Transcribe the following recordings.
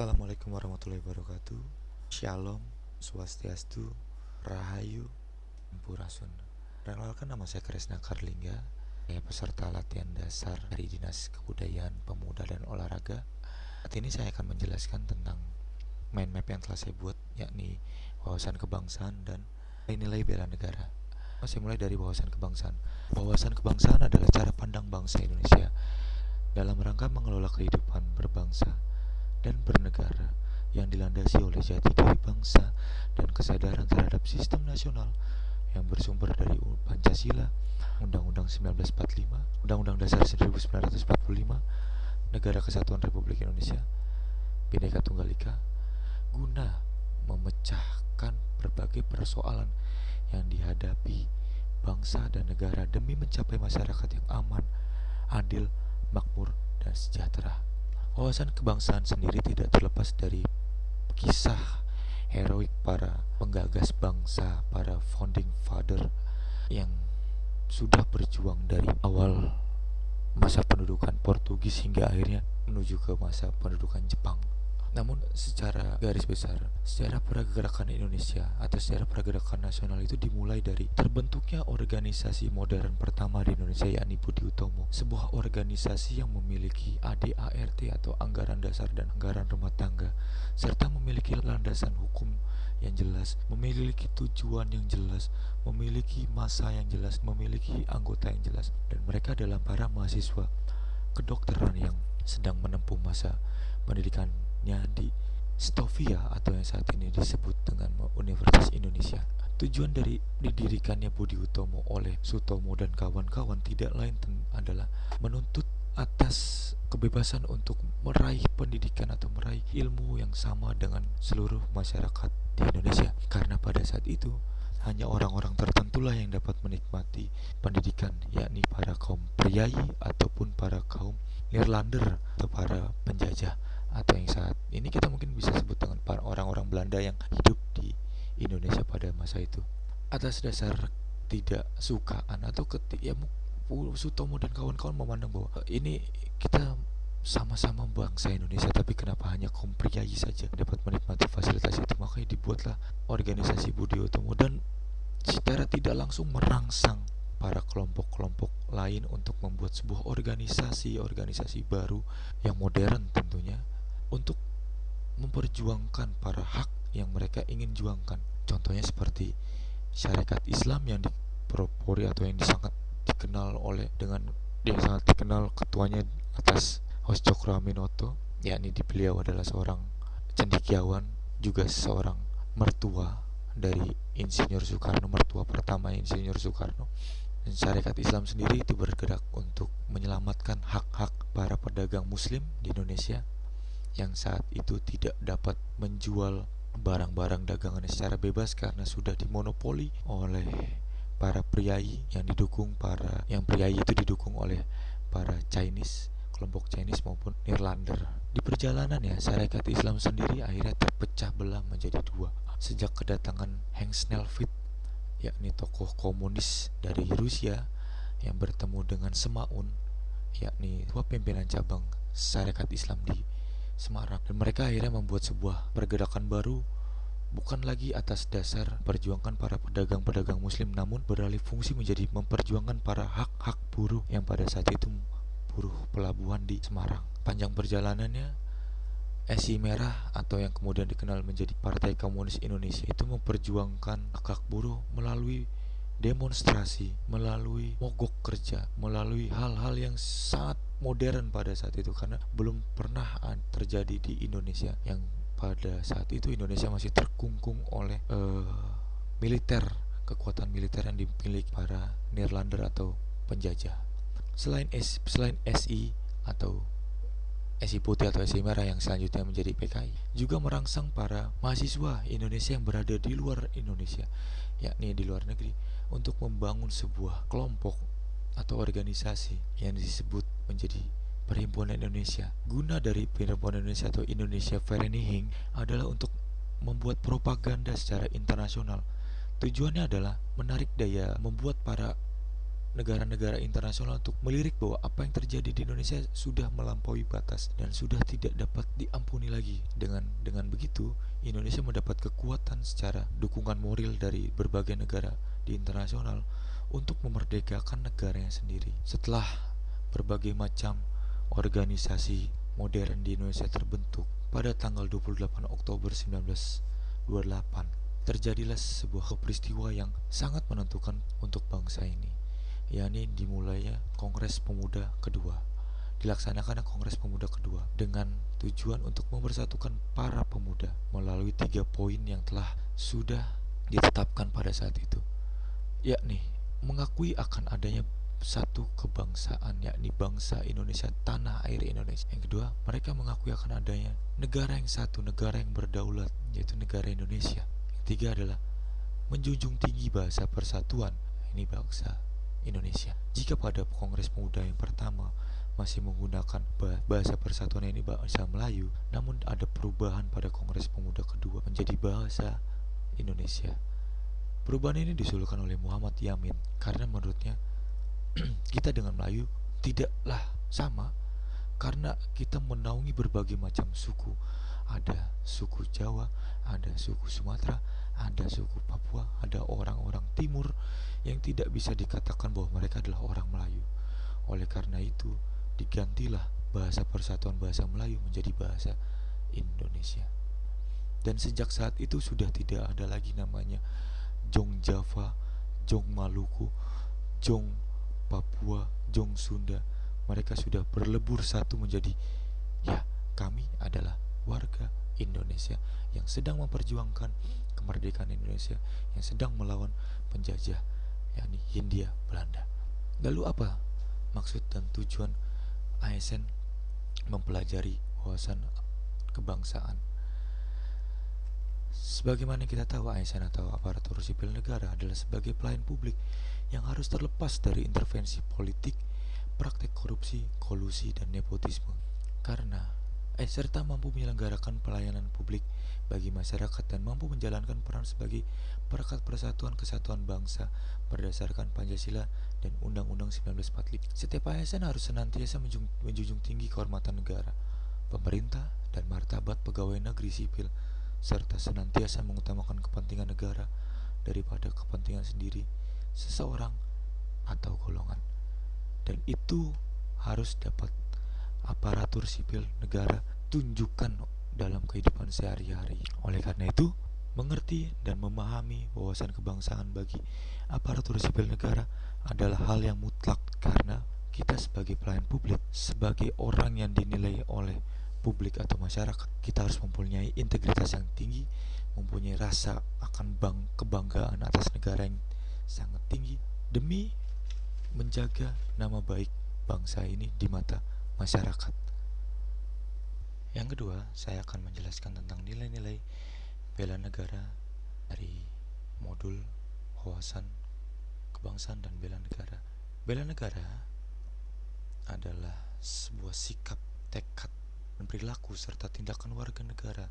Assalamualaikum warahmatullahi wabarakatuh. Shalom, Swastiastu, Rahayu, Sampurasun. Perkenalkan, nama saya Kresna Karlingga. Saya peserta latihan dasar dari Dinas Kebudayaan, Pemuda dan Olahraga. Saat ini saya akan menjelaskan tentang mind map yang telah saya buat, yakni wawasan kebangsaan dan nilai bela negara. Saya mulai dari wawasan kebangsaan. Wawasan kebangsaan adalah cara pandang bangsa Indonesia dalam rangka mengelola kehidupan berbangsa dan bernegara yang dilandasi oleh jati diri bangsa dan kesadaran terhadap sistem nasional yang bersumber dari Pancasila, Undang-Undang 1945, Undang-Undang Dasar 1945, Negara Kesatuan Republik Indonesia, Bhinneka Tunggal Ika, guna memecahkan berbagai persoalan yang dihadapi bangsa dan negara demi mencapai masyarakat yang aman, adil, makmur, dan sejahtera. Wawasan kebangsaan sendiri tidak terlepas dari kisah heroik para penggagas bangsa, para founding father yang sudah berjuang dari awal masa pendudukan Portugis hingga akhirnya menuju ke masa pendudukan Jepang. Namun secara garis besar, sejarah pergerakan Indonesia atau sejarah pergerakan nasional itu dimulai dari terbentuknya organisasi modern pertama di Indonesia, yakni Budi Utomo, sebuah organisasi yang memiliki ADART atau anggaran dasar dan anggaran rumah tangga, serta memiliki landasan hukum yang jelas, memiliki tujuan yang jelas, memiliki masa yang jelas, memiliki anggota yang jelas, dan mereka adalah para mahasiswa kedokteran yang sedang menempuh masa pendidikannya di Stovia atau yang saat ini disebut dengan Universitas Indonesia. Tujuan dari didirikannya Budi Utomo oleh Sutomo dan kawan-kawan tidak lain adalah menuntut atas kebebasan untuk meraih pendidikan atau meraih ilmu yang sama dengan seluruh masyarakat di Indonesia, karena pada saat itu hanya orang-orang tertentulah yang dapat menikmati pendidikan, yakni para kaum priai ataupun para kaum Nederlander atau para penjajah, atau yang saat ini kita mungkin bisa sebut dengan para orang-orang Belanda yang hidup di Indonesia pada masa itu. Atas dasar tidak sukaan atau Sutomo dan kawan-kawan memandang bahwa ini kita sama-sama bangsa Indonesia, tapi kenapa hanya kaum priai saja dapat menikmati fasilitas itu? Makanya dibuatlah organisasi Budi Utomo dan secara tidak langsung merangsang para kelompok-kelompok lain untuk membuat sebuah organisasi baru yang modern tentunya, untuk memperjuangkan para hak yang mereka ingin juangkan. Contohnya seperti Syarikat Islam yang dipropori atau yang sangat dikenal sangat dikenal ketuanya atas Hos Cokroaminoto, yakni beliau adalah seorang cendekiawan, juga seorang mertua dari Insinyur Soekarno, mertua pertama Insinyur Soekarno. Dan Syarikat Islam sendiri itu bergerak untuk menyelamatkan hak-hak para pedagang muslim di Indonesia yang saat itu tidak dapat menjual barang-barang dagangannya secara bebas karena sudah dimonopoli oleh para priai yang priai itu didukung oleh para Chinese, kelompok Chinese maupun Nederlander. Di perjalanannya, Syarikat Islam sendiri akhirnya terpecah belah menjadi dua sejak kedatangan Henk Snelfit, yakni tokoh komunis dari Rusia, yang bertemu dengan Semaun, yakni ketua pimpinan cabang Syarikat Islam di Semarang. Dan mereka akhirnya membuat sebuah pergerakan baru, bukan lagi atas dasar perjuangan para pedagang-pedagang muslim, namun beralih fungsi menjadi memperjuangkan para hak-hak buruh yang pada saat itu buruh pelabuhan di Semarang. Panjang perjalanannya, SI Merah atau yang kemudian dikenal menjadi Partai Komunis Indonesia itu memperjuangkan hak buruh melalui demonstrasi, melalui mogok kerja, melalui hal-hal yang sangat modern pada saat itu, karena belum pernah terjadi di Indonesia, yang pada saat itu Indonesia masih terkungkung oleh kekuatan militer yang dimiliki para Nederlander atau penjajah. Selain SI atau SI Putih atau SI Merah yang selanjutnya menjadi PKI, juga merangsang para mahasiswa Indonesia yang berada di luar Indonesia, yakni di luar negeri, untuk membangun sebuah kelompok atau organisasi yang disebut menjadi Perhimpunan Indonesia. Guna dari Perhimpunan Indonesia atau Indonesia Vereniging adalah untuk membuat propaganda secara internasional. Tujuannya adalah menarik daya, membuat para negara-negara internasional untuk melirik bahwa apa yang terjadi di Indonesia sudah melampaui batas dan sudah tidak dapat diampuni lagi. Dengan begitu, Indonesia mendapat kekuatan secara dukungan moral dari berbagai negara di internasional untuk memerdekakan negaranya sendiri. Setelah berbagai macam organisasi modern di Indonesia terbentuk pada tanggal 28 Oktober 1928, terjadilah sebuah peristiwa yang sangat menentukan untuk bangsa ini, yakni dimulainya Kongres Pemuda kedua. Dilaksanakan Kongres Pemuda kedua dengan tujuan untuk mempersatukan para pemuda melalui 3 poin yang telah sudah ditetapkan pada saat itu, yakni mengakui akan adanya satu kebangsaan, yakni bangsa Indonesia, tanah air Indonesia. Yang kedua, mereka mengakui akan adanya negara yang satu, negara yang berdaulat, yaitu negara Indonesia. Yang ketiga adalah menjunjung tinggi bahasa persatuan, ini bangsa Indonesia. Jika pada Kongres Pemuda yang pertama masih menggunakan bahasa persatuan, ini bahasa Melayu, namun ada perubahan pada Kongres Pemuda kedua menjadi bahasa Indonesia. Perubahan ini disusulkan oleh Muhammad Yamin karena menurutnya kita dengan Melayu tidaklah sama karena kita menaungi berbagai macam suku. Ada suku Jawa, ada suku Sumatera, ada suku Papua, ada orang-orang timur yang tidak bisa dikatakan bahwa mereka adalah orang Melayu. Oleh karena itu, digantilah bahasa persatuan bahasa Melayu menjadi bahasa Indonesia. Dan sejak saat itu sudah tidak ada lagi namanya Jong Java, Jong Maluku, Jong Papua, Jong Sunda. Mereka sudah berlebur satu menjadi, ya, kami adalah warga Indonesia yang sedang memperjuangkan kemerdekaan Indonesia, yang sedang melawan penjajah, yakni Hindia Belanda. Lalu apa maksud dan tujuan ASN mempelajari wawasan kebangsaan? Sebagaimana kita tahu, ASN atau aparatur sipil negara adalah sebagai pelayan publik yang harus terlepas dari intervensi politik, praktek korupsi, kolusi, dan nepotisme. Serta mampu menyelenggarakan pelayanan publik bagi masyarakat dan mampu menjalankan peran sebagai perekat persatuan kesatuan bangsa berdasarkan Pancasila dan Undang-Undang 1945. Setiap ASN harus senantiasa menjunjung tinggi kehormatan negara, pemerintah, dan martabat pegawai negeri sipil, serta senantiasa mengutamakan kepentingan negara daripada kepentingan sendiri, seseorang, atau golongan. Dan itu harus dapat aparatur sipil negara tunjukkan dalam kehidupan sehari-hari. Oleh karena itu, mengerti dan memahami wawasan kebangsaan bagi aparatur sipil negara adalah hal yang mutlak, karena kita sebagai pelayan publik, sebagai orang yang dinilai oleh publik atau masyarakat, kita harus mempunyai integritas yang tinggi, mempunyai rasa akan kebanggaan atas negara yang sangat tinggi demi menjaga nama baik bangsa ini di mata masyarakat. Yang kedua, saya akan menjelaskan tentang nilai-nilai bela negara dari modul wawasan kebangsaan dan bela negara. Bela negara adalah sebuah sikap, tekad, dan perilaku serta tindakan warga negara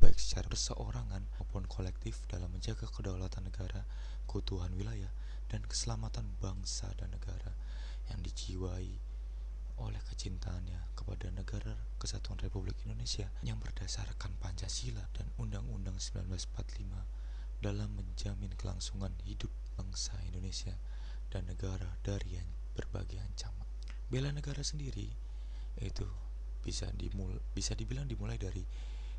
baik secara perseorangan maupun kolektif dalam menjaga kedaulatan negara, keutuhan wilayah, dan keselamatan bangsa dan negara yang dijiwai oleh kecintaannya kepada negara Kesatuan Republik Indonesia yang berdasarkan Pancasila dan Undang-Undang 1945 dalam menjamin kelangsungan hidup bangsa Indonesia dan negara dari berbagai ancaman. Bela negara sendiri itu bisa dibilang dimulai dari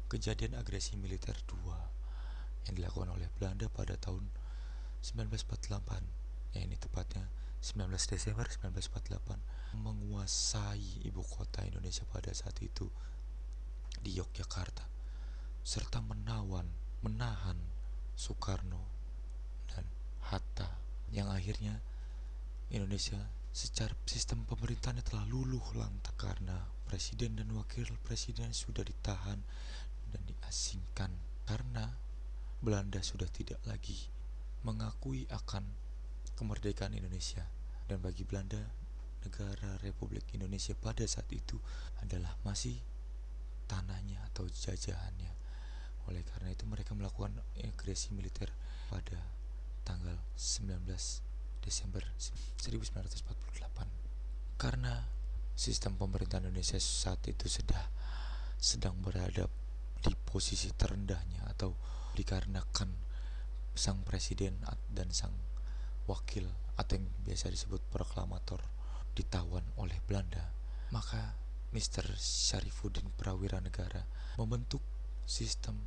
kejadian agresi militer 2 yang dilakukan oleh Belanda pada tahun 1948, ini tepatnya 19 Desember 1948, menguasai ibu kota Indonesia pada saat itu di Yogyakarta, serta menahan Soekarno dan Hatta, yang akhirnya Indonesia secara sistem pemerintahnya telah luluh lantak karena presiden dan wakil presiden sudah ditahan dan diasingkan karena Belanda sudah tidak lagi mengakui akan kemerdekaan Indonesia. Dan bagi Belanda, negara Republik Indonesia pada saat itu adalah masih tanahnya atau jajahannya. Oleh karena itu mereka melakukan agresi militer pada tanggal 19 Desember 1948. Karena sistem pemerintahan Indonesia saat itu sedang berada di posisi terendahnya, atau dikarenakan sang presiden dan sang wakil atau yang biasa disebut proklamator ditawan oleh Belanda, maka Mr. Syarifuddin Prawiranegara membentuk sistem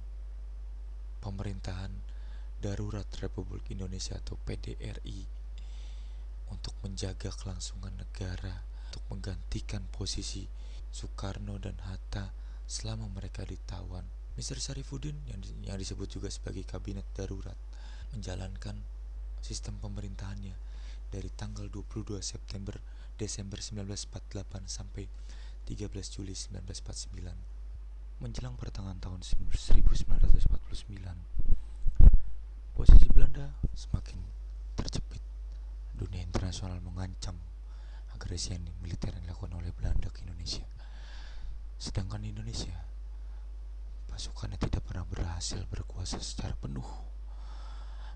pemerintahan darurat Republik Indonesia atau PDRI untuk menjaga kelangsungan negara, untuk menggantikan posisi Soekarno dan Hatta selama mereka ditawan. Mr. Syarifuddin yang disebut juga sebagai kabinet darurat menjalankan sistem pemerintahannya dari tanggal 22 Desember 1948 sampai 13 Juli 1949. Menjelang pertengahan tahun 1949, posisi Belanda semakin terjepit. Dunia internasional mengancam agresi militer yang dilakukan oleh Belanda ke Indonesia. Sedangkan Indonesia, pasukannya tidak pernah berhasil berkuasa secara penuh.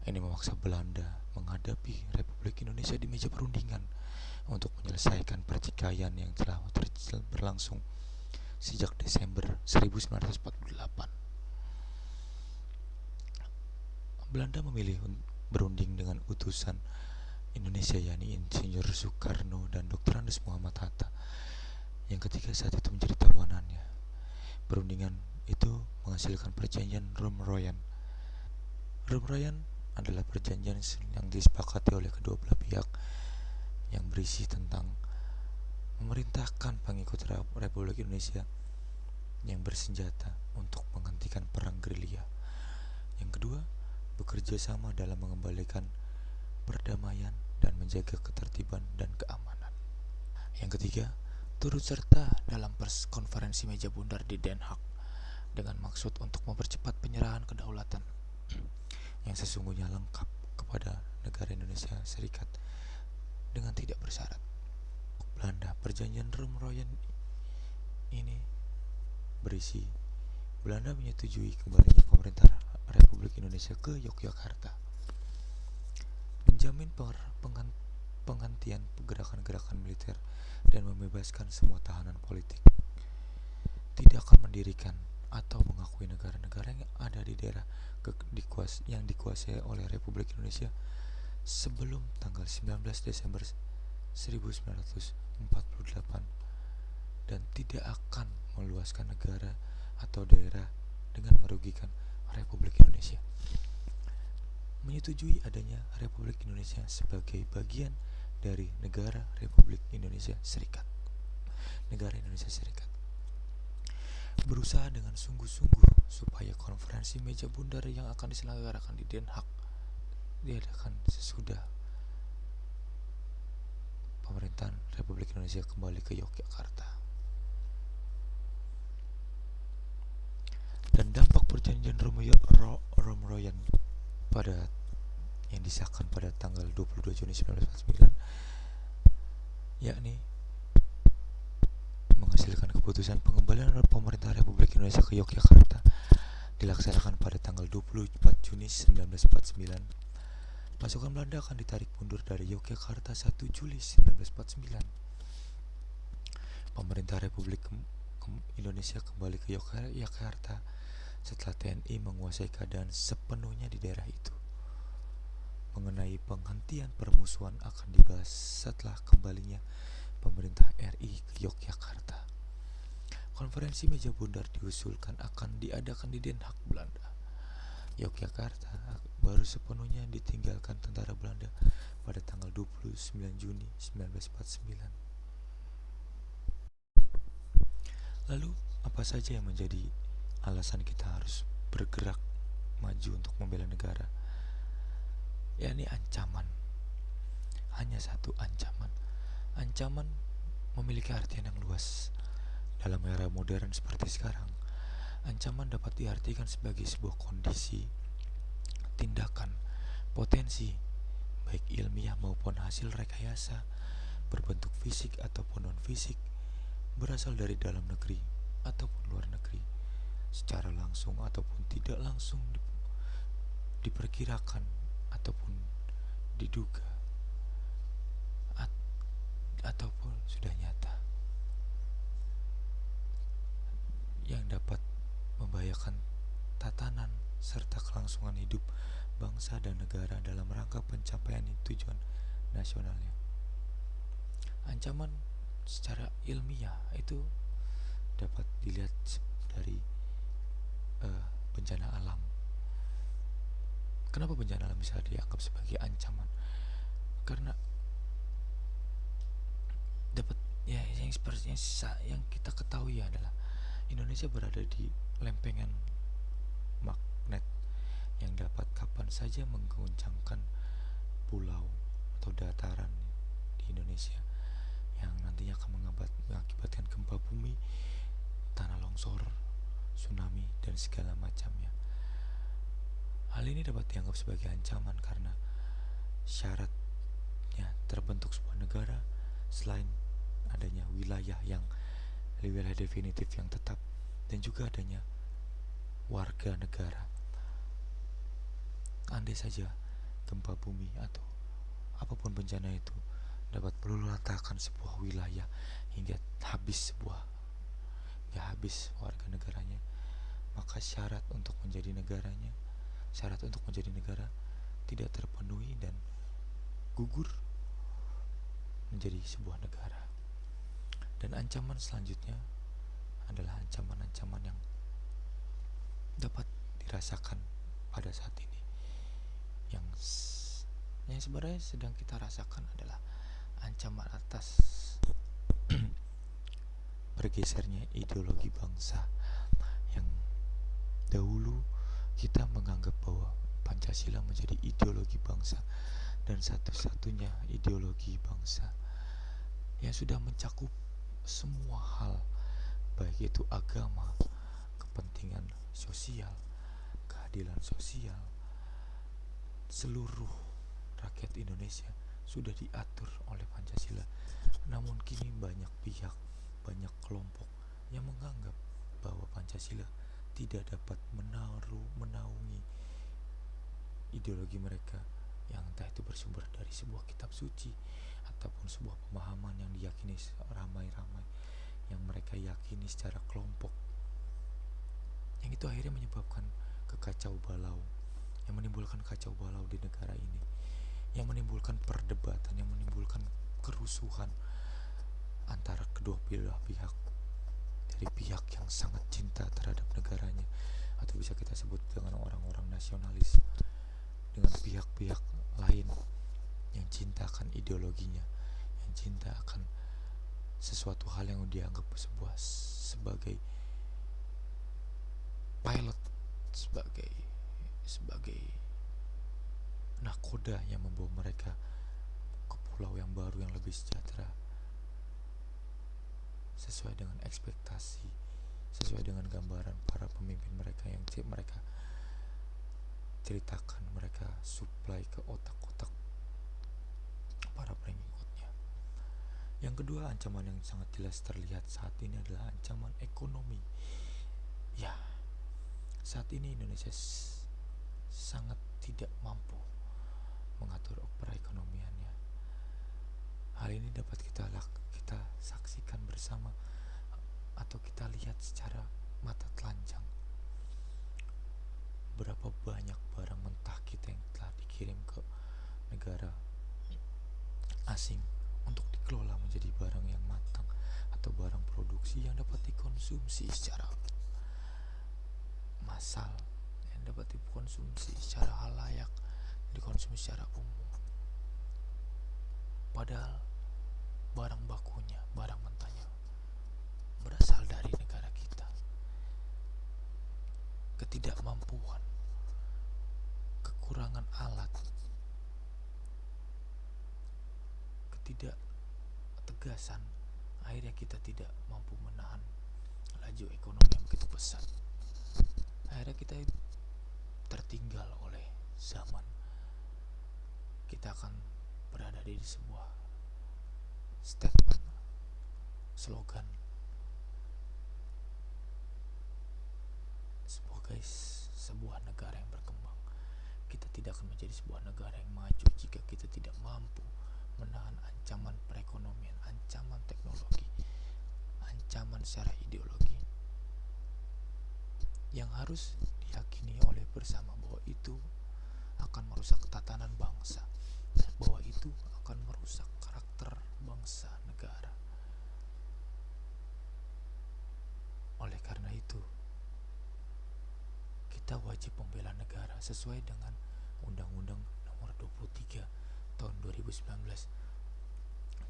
Ini memaksa Belanda menghadapi Republik Indonesia di meja perundingan untuk menyelesaikan pertikaian yang telah berlangsung sejak Desember 1948. Belanda memilih berunding dengan utusan Indonesia, yakni Insinyur Soekarno dan Dr. Andes Muhammad Hatta, yang ketika saat itu menjadi tawanannya. Perundingan itu menghasilkan perjanjian Roem-Royan. Roem-Royan adalah perjanjian yang disepakati oleh kedua belah pihak yang berisi tentang memerintahkan pengikut Republik Indonesia yang bersenjata untuk menghentikan perang gerilya. Yang kedua, bekerja sama dalam mengembalikan perdamaian dan menjaga ketertiban dan keamanan. Yang ketiga, turut serta dalam konferensi meja bundar di Den Haag dengan maksud untuk mempercepat penyerahan kedaulatan yang sesungguhnya lengkap kepada negara Indonesia Serikat dengan tidak bersyarat. Belanda, perjanjian Roem-Royan ini berisi Belanda menyetujui kembalinya pemerintah Republik Indonesia ke Yogyakarta, menjamin penghentian gerakan-gerakan militer dan membebaskan semua tahanan politik, tidak akan mendirikan atau mengakui negara-negara yang ada di daerah yang dikuasai oleh Republik Indonesia sebelum tanggal 19 Desember 1948, dan tidak akan meluaskan negara atau daerah dengan merugikan Republik Indonesia. Menyetujui adanya Republik Indonesia sebagai bagian dari negara Republik Indonesia Serikat. Negara Indonesia Serikat berusaha dengan sungguh-sungguh supaya konferensi meja bundar yang akan diselenggarakan di Den Haag diadakan sesudah pemerintahan Republik Indonesia kembali ke Yogyakarta. Dan dampak perjanjian Roem-Royan pada yang disahkan pada tanggal 22 Juni 1949, yakni menghasilkan keputusan pengembalian pemerintah Republik Indonesia ke Yogyakarta, dilaksanakan pada tanggal 24 Juni 1949. Pasukan Belanda akan ditarik mundur dari Yogyakarta 1 Juli 1949. Pemerintah Republik Indonesia kembali ke Yogyakarta setelah TNI menguasai keadaan sepenuhnya di daerah itu. Mengenai penghentian permusuhan akan dibahas setelah kembalinya pemerintah RI ke Yogyakarta. Konferensi meja bundar diusulkan akan diadakan di Den Haag, Belanda. Yogyakarta baru sepenuhnya ditinggalkan tentara Belanda pada tanggal 29 Juni 1949. Lalu, apa saja yang menjadi alasan kita harus bergerak maju untuk membela negara? Yakni ancaman. Hanya satu ancaman. Ancaman memiliki artian yang luas. Dalam era modern seperti sekarang, ancaman dapat diartikan sebagai sebuah kondisi, tindakan, potensi, baik ilmiah maupun hasil rekayasa, berbentuk fisik ataupun non-fisik, berasal dari dalam negeri ataupun luar negeri, secara langsung ataupun tidak langsung diperkirakan ataupun diduga. ataupun sudah nyata yang dapat membahayakan tatanan serta kelangsungan hidup bangsa dan negara dalam rangka pencapaian tujuan nasionalnya. Ancaman secara ilmiah itu dapat dilihat dari bencana alam. Kenapa bencana alam bisa dianggap sebagai ancaman? Karena dapat ya yang seperti yang kita ketahui adalah Indonesia berada di lempengan magnet yang dapat kapan saja mengguncangkan pulau atau dataran di Indonesia yang nantinya akan mengakibatkan gempa bumi, tanah longsor, tsunami, dan segala macamnya. Hal ini dapat dianggap sebagai ancaman karena syaratnya terbentuk sebuah negara selain adanya wilayah definitif yang tetap dan juga adanya warga negara. Andai saja gempa bumi atau apapun bencana itu dapat meluluhlantahkan sebuah wilayah hingga habis warga negaranya, maka syarat untuk menjadi negara tidak terpenuhi dan gugur menjadi sebuah negara. Dan ancaman selanjutnya adalah ancaman-ancaman yang dapat dirasakan pada saat ini. Yang sebenarnya sedang kita rasakan adalah ancaman atas bergesernya ideologi bangsa yang dahulu kita menganggap bahwa Pancasila menjadi ideologi bangsa dan satu-satunya ideologi bangsa yang sudah mencakup semua hal, baik itu agama, kepentingan sosial, keadilan sosial. Seluruh rakyat Indonesia sudah diatur oleh Pancasila. Namun kini banyak pihak, banyak kelompok yang menganggap bahwa Pancasila tidak dapat menaungi ideologi mereka yang entah itu bersumber dari sebuah kitab suci ataupun sebuah pemahaman yang diyakini ramai-ramai, yang mereka yakini secara kelompok, yang itu akhirnya menyebabkan menimbulkan kacau balau di negara ini, yang menimbulkan perdebatan, yang menimbulkan kerusuhan antara kedua belah pihak, dari pihak yang sangat cinta terhadap negaranya atau bisa kita sebut dengan orang-orang nasionalis, dengan pihak-pihak lain yang cinta akan ideologinya, yang cinta akan sesuatu hal yang dianggap sebagai pilot, sebagai nakoda yang membawa mereka ke pulau yang baru yang lebih sejahtera, sesuai dengan ekspektasi, sesuai dengan gambaran para pemimpin mereka yang mereka ceritakan, mereka supply ke otak-otak para pengikutnya. Yang kedua, ancaman yang sangat jelas terlihat saat ini adalah ancaman ekonomi. Ya, saat ini Indonesia sangat tidak mampu mengatur perekonomiannya. Hal ini dapat kita saksikan bersama atau kita lihat secara mata telanjang. Berapa banyak barang mentah kita yang telah dikirim ke negara asing untuk dikelola menjadi barang yang matang atau barang produksi yang dapat dikonsumsi secara massal, yang dapat dikonsumsi secara halayak, dikonsumsi secara umum. Padahal barang bakunya, barang mentahnya berasal dari negara kita. Ketidakmampuan, kekurangan alat, ketidaktegasan, akhirnya kita tidak mampu menahan laju ekonomi yang begitu pesat. Akhirnya kita tertinggal oleh zaman. Kita akan berada di sebuah statement, slogan sebagai sebuah negara yang berkembang. Kita tidak akan menjadi sebuah negara yang maju jika kita tidak mampu menahan ancaman perekonomian, ancaman teknologi, ancaman secara ideologi yang harus diyakini oleh bersama bahwa itu akan merusak tatanan bangsa, bahwa itu akan merusak karakter bangsa negara. Oleh karena itu, kita wajib membela negara sesuai dengan Undang-Undang Nomor 23 Tahun 2019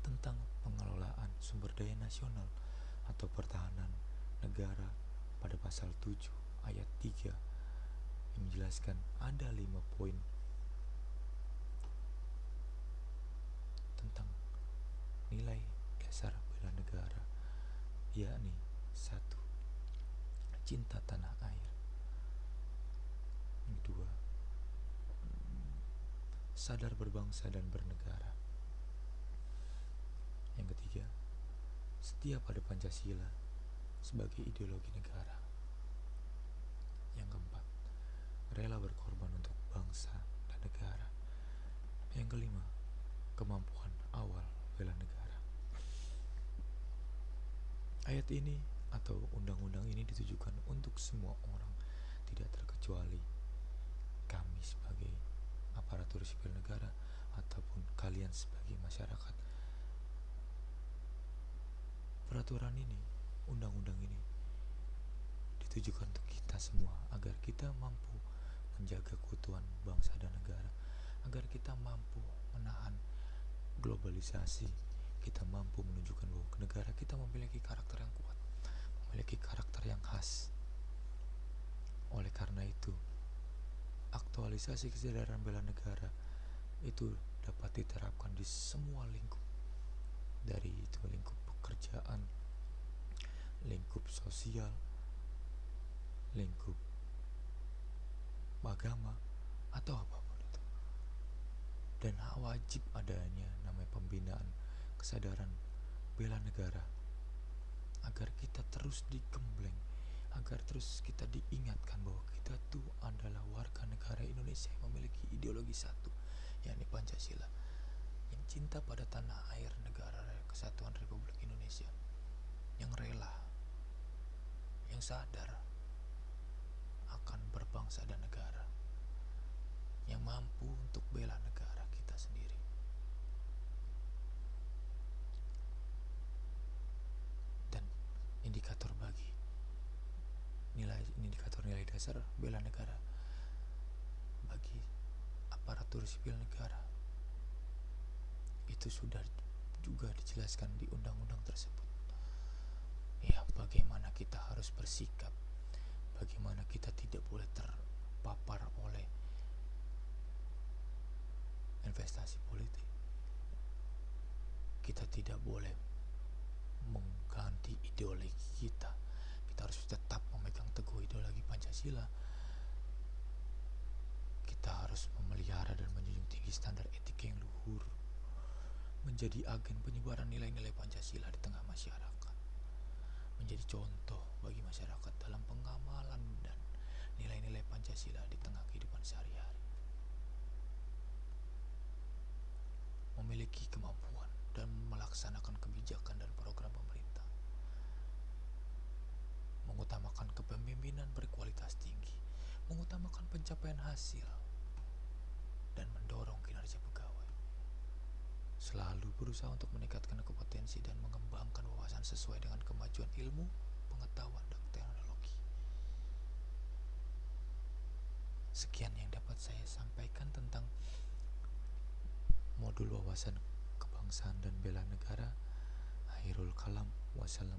tentang pengelolaan sumber daya nasional atau pertahanan negara. Pada pasal 7 ayat 3 yang menjelaskan ada 5 poin tentang nilai dasar bela negara, yakni 1. Cinta tanah air. Yang 2. Sadar berbangsa dan bernegara. Yang ketiga, setia pada Pancasila sebagai ideologi negara. Yang keempat, rela berkorban untuk bangsa dan negara. Yang kelima, kemampuan awal bela negara. Ayat ini atau undang-undang ini ditujukan untuk semua orang, tidak terkecuali kami sebagai aparatur sipil negara ataupun kalian sebagai masyarakat. Peraturan ini, undang-undang ini ditujukan untuk kita semua agar kita mampu menjaga keutuhan bangsa dan negara, agar kita mampu menahan globalisasi, kita mampu menunjukkan bahwa negara kita memiliki karakter yang kuat, memiliki karakter yang khas. Oleh karena itu, aktualisasi kesadaran bela negara itu dapat diterapkan di semua lingkup, dari itu lingkup pekerjaan, lingkup sosial, lingkup agama, atau apapun itu. Dan wajib adanya namanya pembinaan kesadaran bela negara agar kita terus digembleng, agar terus kita diingatkan bahwa kita tuh adalah warga negara Indonesia yang memiliki ideologi satu, yakni Pancasila, yang cinta pada tanah air negara kesatuan Republik Indonesia, yang rela, yang sadar akan berbangsa dan negara, yang mampu untuk bela negara kita sendiri. Dan indikator nilai dasar bela negara bagi aparatur sipil negara itu sudah juga dijelaskan di undang-undang tersebut. Ya, bagaimana kita harus bersikap, bagaimana kita tidak boleh terpapar oleh investasi politik, kita tidak boleh mengganti ideologi kita harus tetap memegang teguh ideologi Pancasila. Kita harus memelihara dan menjunjung tinggi standar etika yang luhur, menjadi agen penyebaran nilai-nilai Pancasila di tengah masyarakat, menjadi contoh bagi masyarakat dalam pengamalan dan nilai-nilai Pancasila di tengah kehidupan sehari-hari, memiliki kemampuan dan melaksanakan kebijakan dan program pemerintah, mengutamakan kepemimpinan berkualitas tinggi, mengutamakan pencapaian hasil, dan mendorong kinerja pegawai. Selalu berusaha untuk meningkatkan kompetensi dan mengembangkan wawasan sesuai dengan kemajuan ilmu, pengetahuan, dan teknologi. Sekian yang dapat saya sampaikan tentang modul wawasan kebangsaan dan bela negara. Akhirul kalam. Wassalamualaikum